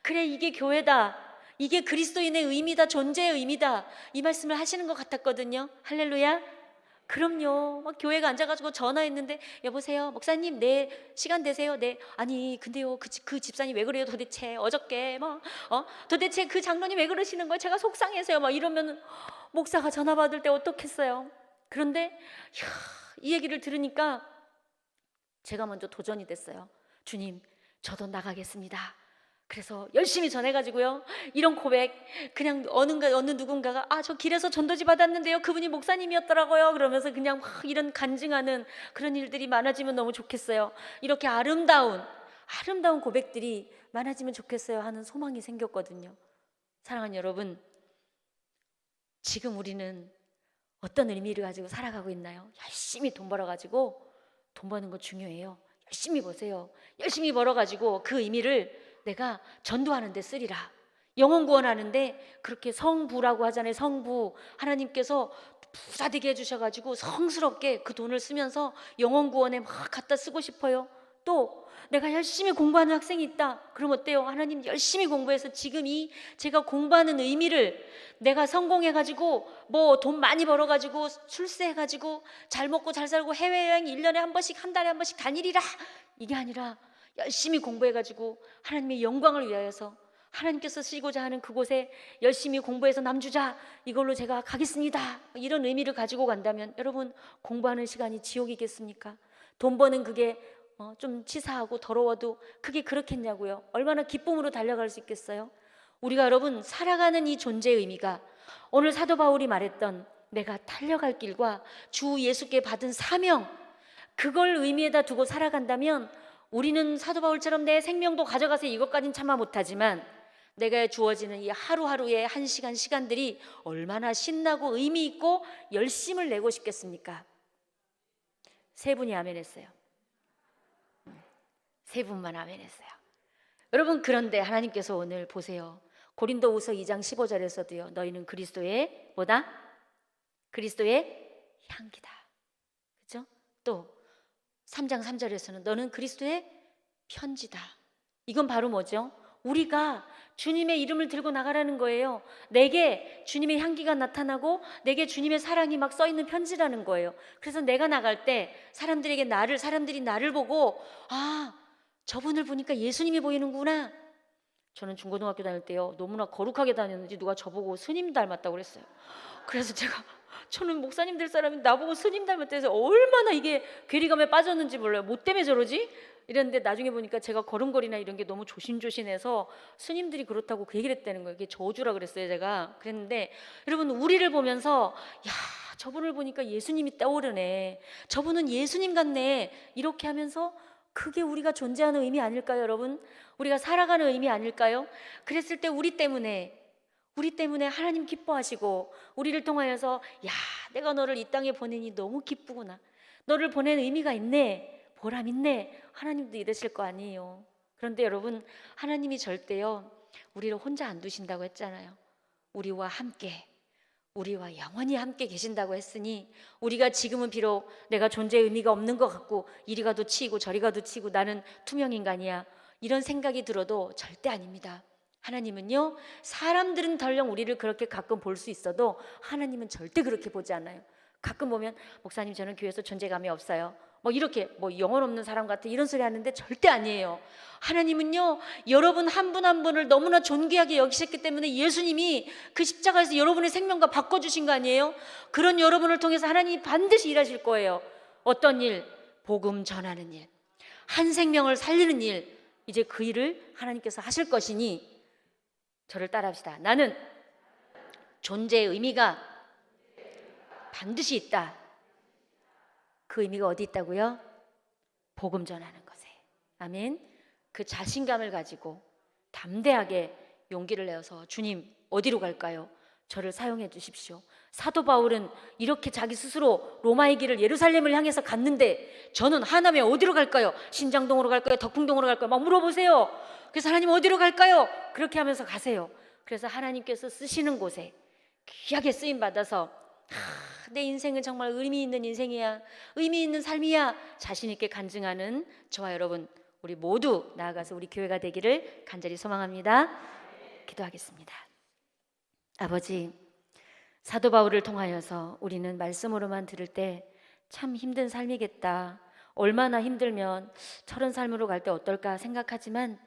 그래, 이게 교회다, 이게 그리스도인의 의미다, 존재의 의미다, 이 말씀을 하시는 것 같았거든요. 할렐루야. 그럼요. 막 교회가 앉아가지고 전화했는데, 여보세요, 목사님, 네 시간 되세요? 네. 아니 근데요, 그 집사님 왜 그래요 도대체, 어저께 막 도대체 그 장로님 왜 그러시는 거예요? 제가 속상해서요. 막 이러면 목사가 전화 받을 때 어떻겠어요? 그런데 이 얘기를 들으니까 제가 먼저 도전이 됐어요. 주님, 저도 나가겠습니다. 그래서 열심히 전해가지고요, 이런 고백, 그냥 어느 누군가가 저 길에서 전도지 받았는데요, 그분이 목사님이었더라고요, 그러면서 그냥 막 이런 간증하는 그런 일들이 많아지면 너무 좋겠어요. 이렇게 아름다운 고백들이 많아지면 좋겠어요 하는 소망이 생겼거든요. 사랑하는 여러분, 지금 우리는 어떤 의미를 가지고 살아가고 있나요? 열심히 돈 벌어가지고, 돈 버는 거 중요해요. 열심히 버세요. 열심히 벌어가지고 그 의미를 내가 전도하는 데 쓰리라. 영혼 구원하는데, 그렇게 성부라고 하잖아요. 성부, 하나님께서 부자 되게 해주셔가지고 성스럽게 그 돈을 쓰면서 영혼 구원에 막 갖다 쓰고 싶어요. 또 내가 열심히 공부하는 학생이 있다. 그럼 어때요? 하나님, 열심히 공부해서 지금 이 제가 공부하는 의미를 내가 성공해가지고 뭐 돈 많이 벌어가지고 출세해가지고 잘 먹고 잘 살고 해외여행 1년에 한 번씩, 한 달에 한 번씩 다니리라, 이게 아니라 열심히 공부해가지고 하나님의 영광을 위하여서 하나님께서 쓰시고자 하는 그곳에 열심히 공부해서 남주자, 이걸로 제가 가겠습니다, 이런 의미를 가지고 간다면, 여러분, 공부하는 시간이 지옥이겠습니까? 돈 버는 그게 좀 치사하고 더러워도 그게 그렇겠냐고요. 얼마나 기쁨으로 달려갈 수 있겠어요? 우리가 여러분 살아가는 이 존재의 의미가, 오늘 사도 바울이 말했던 내가 달려갈 길과 주 예수께 받은 사명, 그걸 의미에다 두고 살아간다면, 우리는 사도 바울처럼 내 생명도 가져가서 이것까진 참아 못하지만 내가 주어지는 이 하루하루의 한 시간 시간들이 얼마나 신나고 의미 있고 열심을 내고 싶겠습니까? 세 분이 아멘했어요. 세 분만 아멘했어요. 여러분, 그런데 하나님께서 오늘 보세요. 고린도후서 2장 15절에서도요. 너희는 그리스도의 뭐다? 그리스도의 향기다. 그렇죠? 또 3장 3절에서는 너는 그리스도의 편지다. 이건 바로 뭐죠? 우리가 주님의 이름을 들고 나가라는 거예요. 내게 주님의 향기가 나타나고 내게 주님의 사랑이 막 써 있는 편지라는 거예요. 그래서 내가 나갈 때 사람들이 나를 보고 아, 저분을 보니까 예수님이 보이는구나. 저는 중고등학교 다닐 때요, 너무나 거룩하게 다녔는지 누가 저보고 스님 닮았다고 그랬어요. 그래서 저는 목사님 될 사람이 나보고 스님 닮았다 해서 얼마나 이게 괴리감에 빠졌는지 몰라요. 뭐 때문에 저러지? 이랬는데 나중에 보니까 제가 걸음걸이나 이런 게 너무 조심조심해서 스님들이 그렇다고 그 얘기를 했다는 거예요. 이게 저주라 그랬어요, 제가. 그랬는데 여러분, 우리를 보면서 야, 저분을 보니까 예수님이 떠오르네, 저분은 예수님 같네, 이렇게 하면서 그게 우리가 존재하는 의미 아닐까요, 여러분? 우리가 살아가는 의미 아닐까요? 그랬을 때 우리 때문에 하나님 기뻐하시고 우리를 통하여서 야, 내가 너를 이 땅에 보내니 너무 기쁘구나, 너를 보낸 의미가 있네, 보람 있네, 하나님도 이러실 거 아니에요. 그런데 여러분, 하나님이 절대요 우리를 혼자 안 두신다고 했잖아요. 우리와 함께, 우리와 영원히 함께 계신다고 했으니 우리가 지금은 비록 내가 존재의 의미가 없는 것 같고 이리 가도 치이고 저리 가도 치이고 나는 투명인간이야, 이런 생각이 들어도 절대 아닙니다. 하나님은요, 사람들은 덜렁 우리를 그렇게 가끔 볼 수 있어도 하나님은 절대 그렇게 보지 않아요. 가끔 보면 목사님 저는 교회에서 존재감이 없어요, 뭐 이렇게 뭐 영혼 없는 사람 같아, 이런 소리 하는데 절대 아니에요. 하나님은요, 여러분 한 분 한 분을 너무나 존귀하게 여기셨기 때문에 예수님이 그 십자가에서 여러분의 생명과 바꿔주신 거 아니에요? 그런 여러분을 통해서 하나님이 반드시 일하실 거예요. 어떤 일? 복음 전하는 일, 한 생명을 살리는 일. 이제 그 일을 하나님께서 하실 것이니 저를 따라합시다. 나는 존재의 의미가 반드시 있다. 그 의미가 어디 있다고요? 복음 전하는 것에. 아멘. 그 자신감을 가지고 담대하게 용기를 내어서 주님 어디로 갈까요? 저를 사용해 주십시오. 사도 바울은 이렇게 자기 스스로 로마의 길을 예루살렘을 향해서 갔는데 저는 하나님의 어디로 갈까요? 신장동으로 갈까요? 덕풍동으로 갈까요? 막 물어보세요. 그래서 하나님 어디로 갈까요? 그렇게 하면서 가세요. 그래서 하나님께서 쓰시는 곳에 귀하게 쓰임 받아서 내 인생은 정말 의미 있는 인생이야, 의미 있는 삶이야, 자신 있게 간증하는 저와 여러분 우리 모두 나아가서 우리 교회가 되기를 간절히 소망합니다. 기도하겠습니다. 아버지, 사도 바울을 통하여서 우리는 말씀으로만 들을 때 참 힘든 삶이겠다, 얼마나 힘들면 저런 삶으로 갈 때 어떨까 생각하지만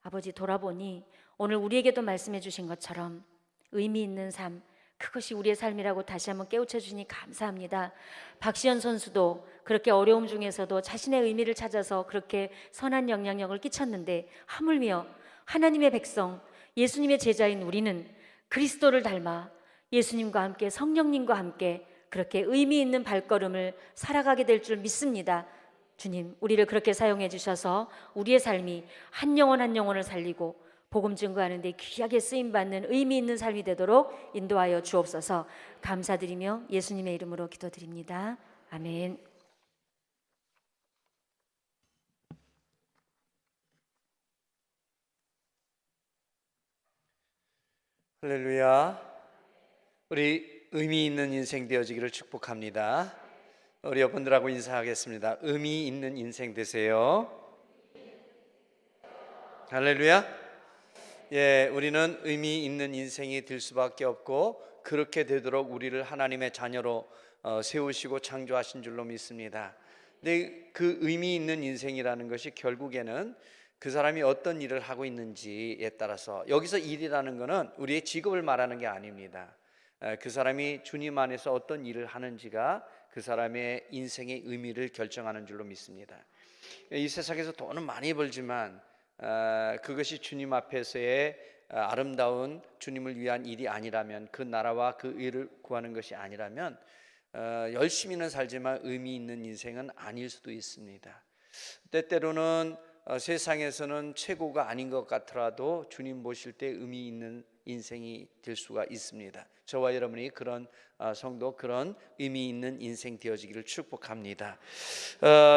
아버지, 돌아보니 오늘 우리에게도 말씀해 주신 것처럼 의미 있는 삶, 그것이 우리의 삶이라고 다시 한번 깨우쳐 주니 감사합니다. 박시현 선수도 그렇게 어려움 중에서도 자신의 의미를 찾아서 그렇게 선한 영향력을 끼쳤는데 하물며 하나님의 백성, 예수님의 제자인 우리는 그리스도를 닮아 예수님과 함께 성령님과 함께 그렇게 의미 있는 발걸음을 살아가게 될 줄 믿습니다. 주님, 우리를 그렇게 사용해 주셔서 우리의 삶이 한 영혼 한 영혼을 살리고 복음 증거하는 데 귀하게 쓰임받는 의미 있는 삶이 되도록 인도하여 주옵소서. 감사드리며 예수님의 이름으로 기도드립니다. 아멘. 할렐루야. 우리 의미 있는 인생 되어지기를 축복합니다. 우리 여러분들하고 인사하겠습니다. 의미 있는 인생 되세요. 할렐루야. 예, 우리는 의미 있는 인생이 될 수밖에 없고 그렇게 되도록 우리를 하나님의 자녀로 세우시고 창조하신 줄로 믿습니다. 근데 그 의미 있는 인생이라는 것이 결국에는 그 사람이 어떤 일을 하고 있는지에 따라서, 여기서 일이라는 것은 우리의 직업을 말하는 게 아닙니다. 그 사람이 주님 안에서 어떤 일을 하는지가 그 사람의 인생의 의미를 결정하는 줄로 믿습니다. 이 세상에서 돈은 많이 벌지만 그것이 주님 앞에서의 아름다운 주님을 위한 일이 아니라면, 그 나라와 그 의를 구하는 것이 아니라면 열심히는 살지만 의미 있는 인생은 아닐 수도 있습니다. 때때로는 세상에서는 최고가 아닌 것 같더라도 주님 모실 때 의미 있는 인생이 될 수가 있습니다. 저와 여러분이 그런 성도, 그런 의미 있는 인생 되어지기를 축복합니다.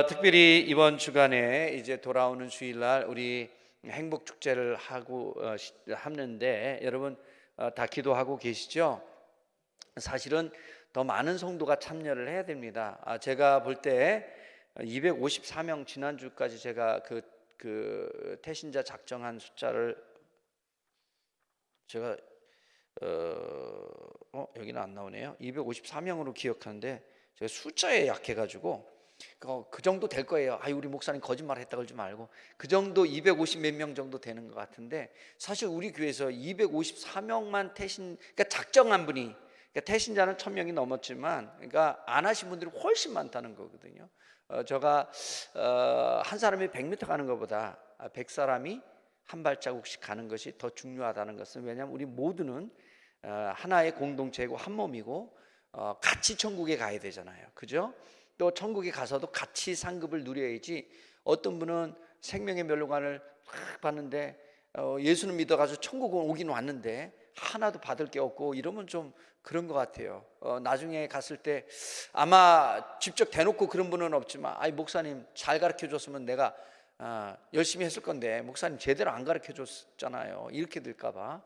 특별히 이번 주간에 이제 돌아오는 주일날 우리 행복 축제를 하고 하는데 여러분 다 기도하고 계시죠? 사실은 더 많은 성도가 참여를 해야 됩니다. 제가 볼 때 254명 지난주까지 제가 그 태신자 작정한 숫자를 제가 여기는 안 나오네요. 254명으로 기억하는데 제가 숫자에 약해가지고 그 정도 될 거예요. 우리 목사님 거짓말했다 그러지 말고 그 정도 250 몇 명 정도 되는 것 같은데 사실 우리 교회에서 254명만 그러니까 작정한 분이 그러니까 태신자는 1000명이 넘었지만 그러니까 안 하신 분들이 훨씬 많다는 거거든요. 제가 한 사람이 100m 가는 것보다 100사람이 한 발자국씩 가는 것이 더 중요하다는 것은 왜냐하면 우리 모두는 하나의 공동체이고 한 몸이고 같이 천국에 가야 되잖아요. 그죠? 또 천국에 가서도 같이 상급을 누려야지 어떤 분은 생명의 멸류관을 딱 봤는데 예수는 믿어가지고 천국은 오긴 왔는데 하나도 받을 게 없고 이러면 좀 그런 것 같아요. 나중에 갔을 때 아마 직접 대놓고 그런 분은 없지만 목사님 잘 가르쳐 줬으면 내가 열심히 했을 건데 목사님 제대로 안 가르쳐 줬잖아요. 이렇게 될까 봐.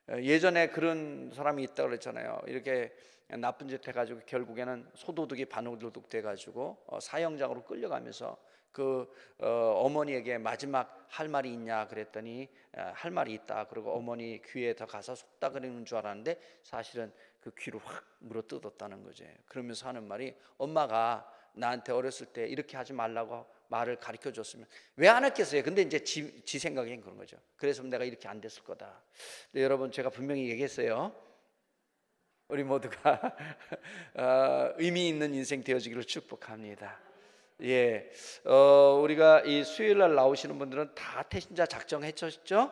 예전에 그런 사람이 있다고 그랬잖아요. 이렇게 나쁜 짓 해가지고 결국에는 소도둑이 반도둑 돼가지고 사형장으로 끌려가면서 그 어머니에게 마지막 할 말이 있냐 그랬더니 할 말이 있다. 그리고 어머니 귀에 더 가서 속다 그러는 줄 알았는데 사실은 그 귀로 확 물어뜯었다는 거죠. 그러면서 하는 말이 엄마가 나한테 어렸을 때 이렇게 하지 말라고 말을 가르쳐 줬으면 왜 안 했겠어요? 근데 이제 지 생각엔 그런 거죠. 그래서 내가 이렇게 안 됐을 거다. 근데 여러분 제가 분명히 얘기했어요. 우리 모두가 의미 있는 인생 되어지기를 축복합니다. 예, 우리가 이 수요일 날 나오시는 분들은 다 태신자 작정했죠?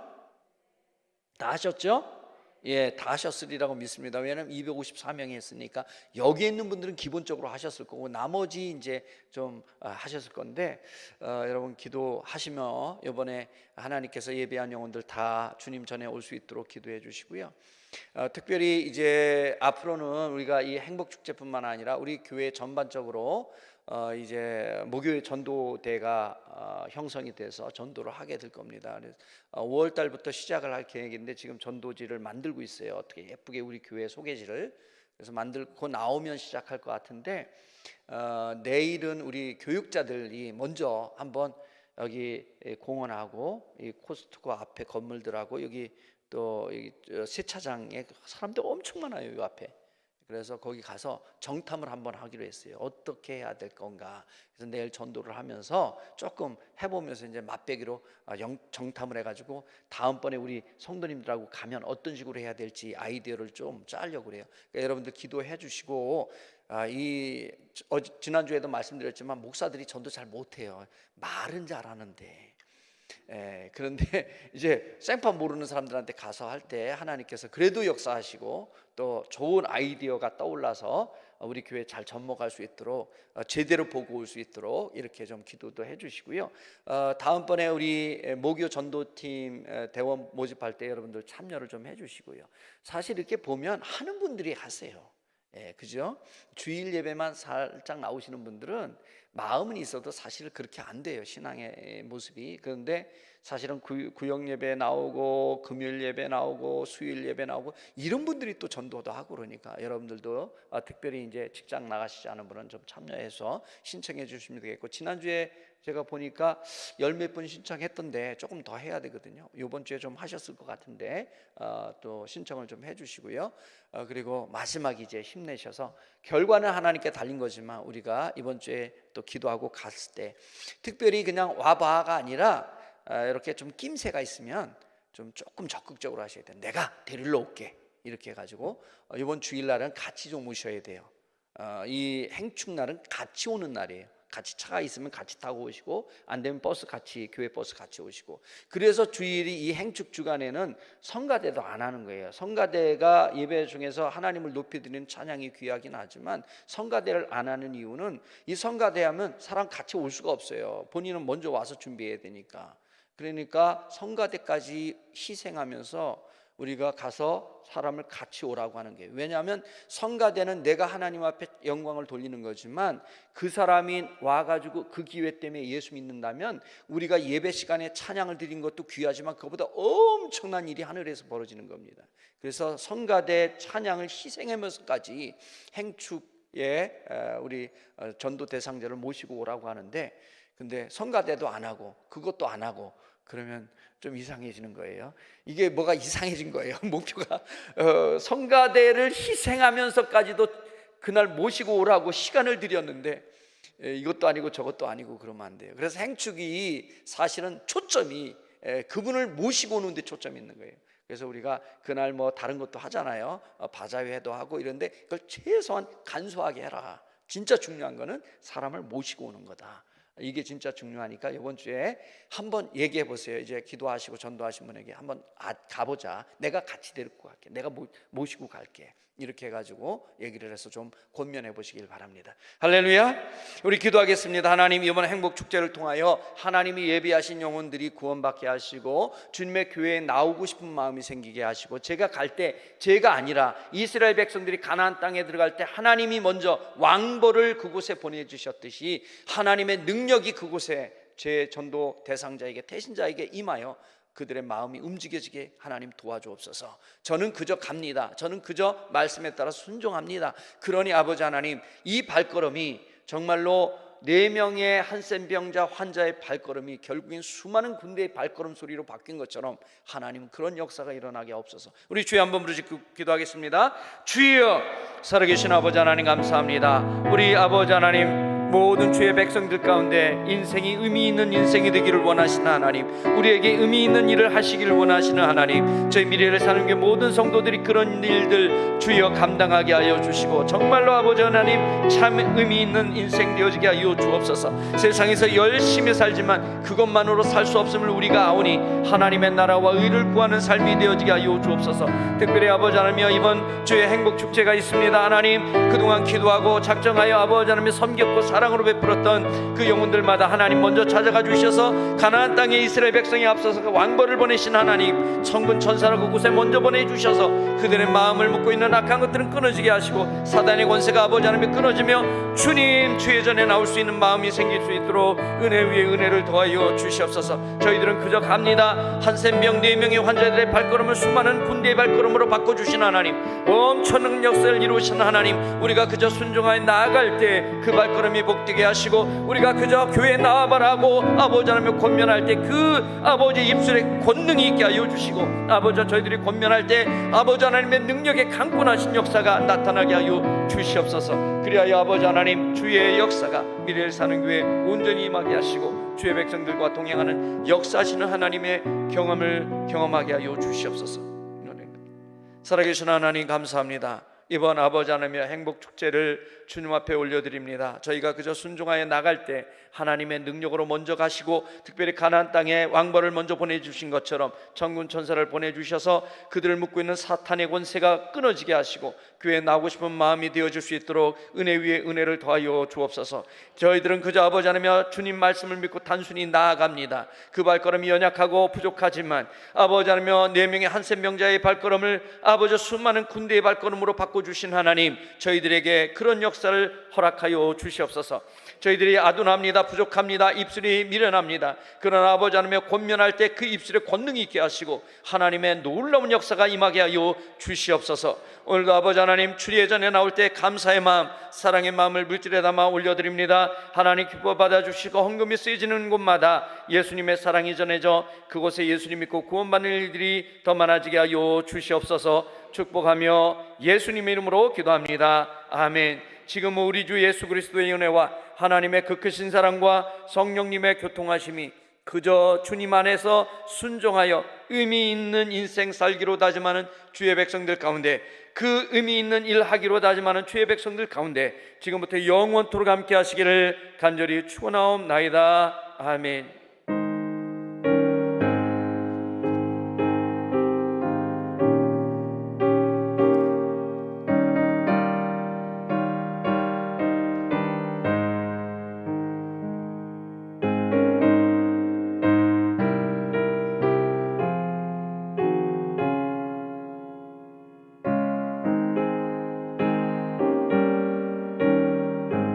다 하셨죠? 예, 다 하셨으리라고 믿습니다. 왜냐하면 254명이 했으니까 여기 있는 분들은 기본적으로 하셨을 거고 나머지 이제 좀 하셨을 건데 여러분 기도하시며 이번에 하나님께서 예배한 영혼들 다 주님 전에 올 수 있도록 기도해 주시고요. 특별히 이제 앞으로는 우리가 이 행복축제뿐만 아니라 우리 교회 전반적으로 이제 목요일 전도대가 형성이 돼서 전도를 하게 될 겁니다. 그래서 5월 달부터 시작을 할 계획인데 지금 전도지를 만들고 있어요. 어떻게 예쁘게 우리 교회 소개지를 그래서 만들고 나오면 시작할 것 같은데 내일은 우리 교육자들이 먼저 한번 여기 공원하고 이 코스트코 앞에 건물들하고 여기 또 여기 세차장에 사람들 엄청 많아요. 이 앞에. 그래서 거기 가서 정탐을 한번 하기로 했어요. 어떻게 해야 될 건가. 그래서 내일 전도를 하면서 조금 해보면서 이제 맛배기로 정탐을 해가지고 다음번에 우리 성도님들하고 가면 어떤 식으로 해야 될지 아이디어를 좀 짜려고 그래요. 그러니까 여러분들 기도해 주시고 지난주에도 말씀드렸지만 목사들이 전도 잘 못해요. 말은 잘하는데. 그런데 이제 생판 모르는 사람들한테 가서 할 때 하나님께서 그래도 역사하시고 또 좋은 아이디어가 떠올라서 우리 교회 잘 접목할 수 있도록 제대로 보고 올 수 있도록 이렇게 좀 기도도 해주시고요. 다음번에 우리 모교 전도팀 대원 모집할 때 여러분들 참여를 좀 해주시고요. 사실 이렇게 보면 하는 분들이 하세요. 그죠? 주일 예배만 살짝 나오시는 분들은 마음은 있어도 사실 그렇게 안 돼요. 신앙의 모습이. 그런데 사실은 구역 예배 나오고 금요일 예배 나오고 수요일 예배 나오고 이런 분들이 또 전도도 하고 그러니까 여러분들도 특별히 이제 직장 나가시지 않은 분은 좀 참여해서 신청해 주시면 되겠고 지난주에 제가 보니까 열 몇 분 신청했던데 조금 더 해야 되거든요. 이번 주에 좀 하셨을 것 같은데 또 신청을 좀 해주시고요. 그리고 마지막 이제 힘내셔서 결과는 하나님께 달린 거지만 우리가 이번 주에 또 기도하고 갔을 때 특별히 그냥 와봐가 아니라 이렇게 좀 낌새가 있으면 좀 조금 적극적으로 하셔야 돼요. 내가 데리러 올게 이렇게 해가지고 이번 주일날은 같이 좀 오셔야 돼요. 이 행축날은 같이 오는 날이에요. 같이 차가 있으면 같이 타고 오시고 안 되면 버스 같이 교회 버스 같이 오시고 그래서 주일이 이 행축 주간에는 성가대도 안 하는 거예요. 성가대가 예배 중에서 하나님을 높여드리는 찬양이 귀하긴 하지만 성가대를 안 하는 이유는 이 성가대 하면 사람 같이 올 수가 없어요. 본인은 먼저 와서 준비해야 되니까 그러니까 성가대까지 희생하면서 우리가 가서 사람을 같이 오라고 하는 거예요. 왜냐하면 성가대는 내가 하나님 앞에 영광을 돌리는 거지만 그 사람이 와가지고 그 기회 때문에 예수 믿는다면 우리가 예배 시간에 찬양을 드린 것도 귀하지만 그것보다 엄청난 일이 하늘에서 벌어지는 겁니다. 그래서 성가대 찬양을 희생하면서까지 행축에 우리 전도 대상자를 모시고 오라고 하는데, 근데 성가대도 안 하고 그것도 안 하고 그러면 좀 이상해지는 거예요. 이게 뭐가 이상해진 거예요. 목표가 성가대를 희생하면서까지도 그날 모시고 오라고 시간을 들였는데 이것도 아니고 저것도 아니고 그러면 안 돼요. 그래서 행축이 사실은 초점이 그분을 모시고 오는 데 초점이 있는 거예요. 그래서 우리가 그날 뭐 다른 것도 하잖아요. 바자회도 하고 이런데 그걸 최소한 간소하게 해라. 진짜 중요한 거는 사람을 모시고 오는 거다. 이게 진짜 중요하니까 이번 주에 한번 얘기해 보세요. 이제 기도하시고 전도하신 분에게 한번 가보자. 내가 같이 데리고 갈게. 내가 모시고 갈게. 이렇게 해가지고 얘기를 해서 좀 권면해 보시길 바랍니다. 할렐루야. 우리 기도하겠습니다. 하나님, 이번 행복축제를 통하여 하나님이 예비하신 영혼들이 구원받게 하시고 주님의 교회에 나오고 싶은 마음이 생기게 하시고, 제가 갈 때 제가 아니라 이스라엘 백성들이 가나안 땅에 들어갈 때 하나님이 먼저 왕벌을 그곳에 보내주셨듯이 하나님의 능력이 그곳에 제 전도 대상자에게, 태신자에게 임하여 그들의 마음이 움직여지게 하나님 도와주옵소서. 저는 그저 갑니다. 저는 그저 말씀에 따라 순종합니다. 그러니 아버지 하나님, 이 발걸음이 정말로 4명의 한센병자 환자의 발걸음이 결국엔 수많은 군대의 발걸음 소리로 바뀐 것처럼 하나님 그런 역사가 일어나게 하옵소서. 우리 주여 한번 부르짖고 기도하겠습니다. 주여, 살아계신 아버지 하나님 감사합니다. 우리 아버지 하나님, 모든 주의 백성들 가운데 인생이 의미 있는 인생이 되기를 원하시는 하나님, 우리에게 의미 있는 일을 하시기를 원하시는 하나님, 저희 미래를 사는 게 모든 성도들이 그런 일들 주여 감당하게 하여 주시고, 정말로 아버지 하나님 참 의미 있는 인생 되어지게 하여 주옵소서. 세상에서 열심히 살지만 그것만으로 살 수 없음을 우리가 아오니 하나님의 나라와 의를 구하는 삶이 되어지게 하여 주옵소서. 특별히 아버지 하나님, 이번 주에 행복축제가 있습니다. 하나님, 그동안 기도하고 작정하여 아버지 하나님 섬겼고 사랑으로 베풀었던 그 영혼들마다 하나님 먼저 찾아가 주셔서 가나안 땅에 이스라엘 백성이 앞서서 왕벌을 보내신 하나님, 천군 천사를 그곳에 먼저 보내주셔서 그들의 마음을 묶고 있는 악한 것들은 끊어지게 하시고 사단의 권세가 아버지 하나님 끊어지며 주님 주의 전에 나올 수 있는 마음이 생길 수 있도록 은혜 위에 은혜를 더하여 주시옵소서. 저희들은 그저 갑니다. 한센병 4명의 환자들의 발걸음을 수많은 군대의 발걸음으로 바꿔주신 하나님, 엄청난 역사를 이루신 하나님, 우리가 그저 순종하여 나아갈 때 그 발걸음이 복되게 하시고, 우리가 그저 교회에 나와봐라고 아버지 하나님 권면할 때 그 아버지 입술에 권능이 있게 하여 주시고, 아버지 저희들이 권면할 때 아버지 하나님의 능력에 강권하신 역사가 나타나게 하여 주시옵소서. 그리하여 아버지 하나님 주의 역사가 미래를 사는 교회에 온전히 임하게 하시고 주의 백성들과 동행하는 역사하시는 하나님의 경험을 경험하게 하여 주시옵소서. 살아계신 하나님 감사합니다. 이번 아버지 하나님의 행복축제를 주님 앞에 올려드립니다. 저희가 그저 순종하여 나갈 때 하나님의 능력으로 먼저 가시고 특별히 가나안 땅에 왕벌을 먼저 보내주신 것처럼 천군 천사를 보내주셔서 그들을 묶고 있는 사탄의 권세가 끊어지게 하시고 교회에 나오고 싶은 마음이 되어질 수 있도록 은혜 위에 은혜를 더하여 주옵소서. 저희들은 그저 아버지 하나님 주님 말씀을 믿고 단순히 나아갑니다. 그 발걸음이 연약하고 부족하지만 아버지 하나님 4명의 한센병자의 발걸음을 아버지 수많은 군대의 발걸음으로 바꿔주신 하나님, 저희들에게 그런 역사를 허락하여 주시옵소서. 저희들이 아둔합니다. 부족합니다. 입술이 미련합니다. 그러나 아버지 하나님 권면할 때 그 입술에 권능이 있게 하시고 하나님의 놀라운 역사가 임하게 하여 주시옵소서. 오늘도 아버지 하나님 주의 전에 나올 때 감사의 마음, 사랑의 마음을 물질에 담아 올려드립니다. 하나님 기뻐 받아주시고 헌금이 쓰여지는 곳마다 예수님의 사랑이 전해져 그곳에 예수님 믿고 구원받는 일들이 더 많아지게 하여 주시옵소서. 축복하며 예수님의 이름으로 기도합니다. 아멘. 지금 우리 주 예수 그리스도의 은혜와 하나님의 그 크신 사랑과 성령님의 교통하심이 그저 주님 안에서 순종하여 의미 있는 인생 살기로 다짐하는 주의 백성들 가운데, 그 의미 있는 일 하기로 다짐하는 주의 백성들 가운데 지금부터 영원토록 함께 하시기를 간절히 축원하옵나이다. 아멘.